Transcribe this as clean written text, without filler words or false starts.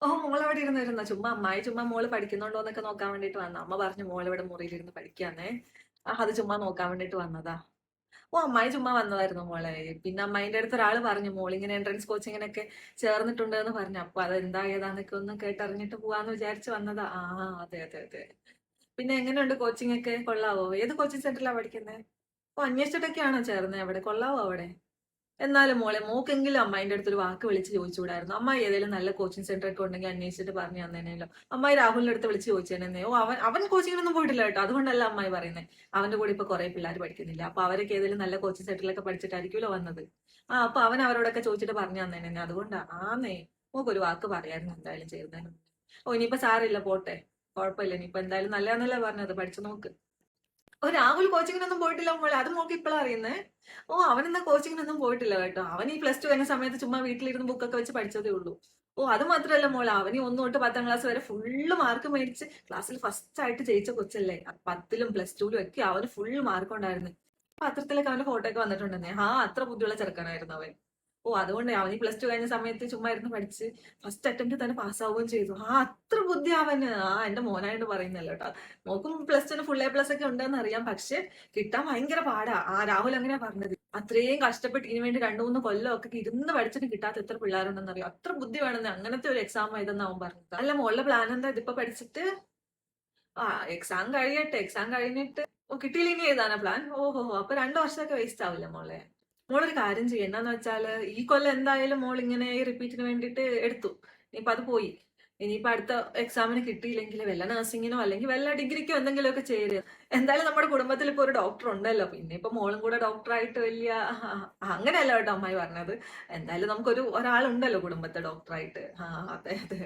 ഓ, മോളവിടെ ഇരുന്നിരുന്ന ചുമ്മാ അമ്മായി ചുമ്മാ മോള് പഠിക്കുന്നുണ്ടോ എന്നൊക്കെ നോക്കാൻ വേണ്ടിട്ട് വന്ന. അമ്മ പറഞ്ഞു മോള് ഇവിടെ മുറിയിലിരുന്ന് പഠിക്കാന്നേ. അത് ചുമ്മാ നോക്കാൻ വേണ്ടിട്ട് വന്നതാ. ഓ, അമ്മായി ചുമ്മാ വന്നതായിരുന്നു മോളെ. പിന്നെ അമ്മായിന്റെ അടുത്ത് ഒരാള് പറഞ്ഞു മോളിങ്ങനെ എൻട്രൻസ് കോച്ചിങ്ങിനൊക്കെ ചേർന്നിട്ടുണ്ട് എന്ന് പറഞ്ഞു. അപ്പൊ അതെന്താ ഏതാന്നൊക്കെ ഒന്ന് കേട്ടറിഞ്ഞിട്ട് പോവാന്ന് വിചാരിച്ചു വന്നതാ. ആ, അതെ അതെ അതെ. പിന്നെ എങ്ങനെയുണ്ട് കോച്ചിങ് ഒക്കെ, കൊള്ളാവോ? ഏത് കോച്ചിങ് സെന്ററിലാ പഠിക്കുന്നത്? ഓ, അന്വേഷിച്ചിട്ടൊക്കെയാണോ ചേർന്നത്? അവിടെ കൊള്ളാവോ അവിടെ? എന്നാലും മോളെ മോക്കെങ്കിലും അമ്മായിന്റെ അടുത്തൊരു വാക്ക് വിളിച്ച് ചോദിച്ചുകൂടായിരുന്നു? അമ്മായി ഏതെങ്കിലും നല്ല കോച്ചിങ് സെന്റർ ഒക്കെ ഉണ്ടെങ്കിൽ അന്വേഷിച്ചിട്ട് പറഞ്ഞു തന്നേനല്ലോ. അമ്മായി രാഹുലിന്റെ അടുത്ത് വിളിച്ച് ചോദിച്ചേനെ. ഓ, അവൻ കോച്ചിങ്ങിനൊന്നും പോയിട്ടില്ല കേട്ടോ, അതുകൊണ്ടല്ല അമ്മായി പറയുന്നത്. അവന്റെ കൂടെ ഇപ്പൊ കുറെ പിള്ളേർ പഠിക്കുന്നില്ല, അപ്പൊ അവരൊക്കെ ഏതെങ്കിലും നല്ല കോച്ചിങ് സെന്ററിലൊക്കെ പഠിച്ചിട്ടായിരിക്കുമല്ലോ വന്നത്. അപ്പൊ അവൻ അവരോടൊക്കെ ചോദിച്ചിട്ട് പറഞ്ഞു തന്നേനെ. അതുകൊണ്ടാ. ആന്നേ, മോക്ക് ഒരു വാക്ക് പറയായിരുന്നു എന്തായാലും ചേർന്നതിന് മുന്നേ. ഓ, ഇനിയിപ്പോ സാറില്ല, പോട്ടെ. കുഴപ്പമില്ല, ഇനിയിപ്പോ എന്തായാലും നല്ലതെന്നല്ലേ പറഞ്ഞത്, പഠിച്ചു നോക്ക്. ഓ, രാഹുൽ കോച്ചിങ്ങിനൊന്നും പോയിട്ടില്ല മോളെ, അത് മോൾക്ക് ഇപ്പോഴാ അറിയുന്നേ? ഓ, അവനെന്നാ കോച്ചിങ്ങിനൊന്നും പോയിട്ടില്ല കേട്ടോ. അവൻ ഈ പ്ലസ് ടു കഴിഞ്ഞ സമയത്ത് ചുമ്മാ വീട്ടിലിരുന്ന് ബുക്കൊക്കെ വെച്ച് പഠിച്ചതേ ഉള്ളൂ. ഓ, അത് മാത്രല്ല മോളെ, അവന് 1 തൊട്ട് 10ാം ക്ലാസ് വരെ ഫുള്ള് മാർക്ക് മേടിച്ച് ക്ലാസ്സിൽ ഫസ്റ്റ് ആയിട്ട് ജയിച്ച കൊച്ചല്ലേ. 10ലും പ്ലസ് ടുവിലും ഒക്കെ അവന് ഫുൾ മാർക്ക് ഉണ്ടായിരുന്നു. പത്രത്തിലൊക്കെ അവന്റെ ഫോട്ടോ ഒക്കെ വന്നിട്ടുണ്ടെന്നേ. അത്ര ബുദ്ധിയുള്ള ചെറുക്കനായിരുന്നു അവൻ. ഓ, അതുകൊണ്ട് അവൻ ഈ പ്ലസ് ടു കഴിഞ്ഞ സമയത്ത് ചുമ്മാ ഇരുന്ന് പഠിച്ച് ഫസ്റ്റ് അറ്റംപ്റ്റ് തന്നെ പാസ്സാവുകയും ചെയ്തു. അത്ര ബുദ്ധി അവന്. എന്റെ മോനായിട്ട് പറയുന്നല്ലോ കേട്ടോ. മോക്കും പ്ലസ് ടുന് ഫുൾ A+ ഒക്കെ ഉണ്ടെന്ന് അറിയാം, പക്ഷെ കിട്ടാൻ ഭയങ്കര പാടാ. രാഹുൽ അങ്ങനെയാ പറഞ്ഞത്. അത്രയും കഷ്ടപ്പെട്ട് ഇതിനു വേണ്ടി 2-3 കൊല്ലം ഒക്കെ ഇരുന്ന് പഠിച്ചിട്ട് കിട്ടാത്ത എത്ര പിള്ളേരുണ്ടെന്ന് അറിയാം. അത്ര ബുദ്ധി വേണമെന്ന് അങ്ങനത്തെ ഒരു എക്സാം ആയതെന്ന് അവൻ പറഞ്ഞത്. അല്ല, മോളുടെ പ്ലാൻ എന്താ? ഇതിപ്പോ പഠിച്ചിട്ട് ആ എക്സാം കഴിയട്ടെ, എക്സാം കഴിഞ്ഞിട്ട് ഓ കിട്ടിയില്ല ഇനി എഴുതാനാ പ്ലാൻ? ഓഹോ, അപ്പൊ 2 വർഷമൊക്കെ വേസ്റ്റ് ആവില്ല മോളെ. മോളൊരു കാര്യം ചെയ്യും, എന്നാന്ന് വെച്ചാല് ഈ കൊല്ലം എന്തായാലും മോൾ ഇങ്ങനെ ഈ റിപ്പീറ്റിന് വേണ്ടിയിട്ട് എടുത്തു. ഇനിയിപ്പൊ അത് പോയി. ഇനിയിപ്പൊ അടുത്ത എക്സാമിന് കിട്ടിയില്ലെങ്കിൽ വല്ല നഴ്സിങ്ങിനോ അല്ലെങ്കിൽ വല്ല ഡിഗ്രിക്കോ എന്തെങ്കിലുമൊക്കെ ചേരുക. എന്തായാലും നമ്മുടെ കുടുംബത്തിൽ ഇപ്പൊ ഒരു ഡോക്ടർ ഉണ്ടല്ലോ, പിന്നെ ഇപ്പൊ മോളും കൂടെ ഡോക്ടറായിട്ട് വലിയ അങ്ങനെയല്ല കേട്ടോ അമ്മായി പറഞ്ഞത്. എന്തായാലും നമുക്കൊരു ഒരാളുണ്ടല്ലോ കുടുംബത്തെ ഡോക്ടറായിട്ട്. അതെ അതെ.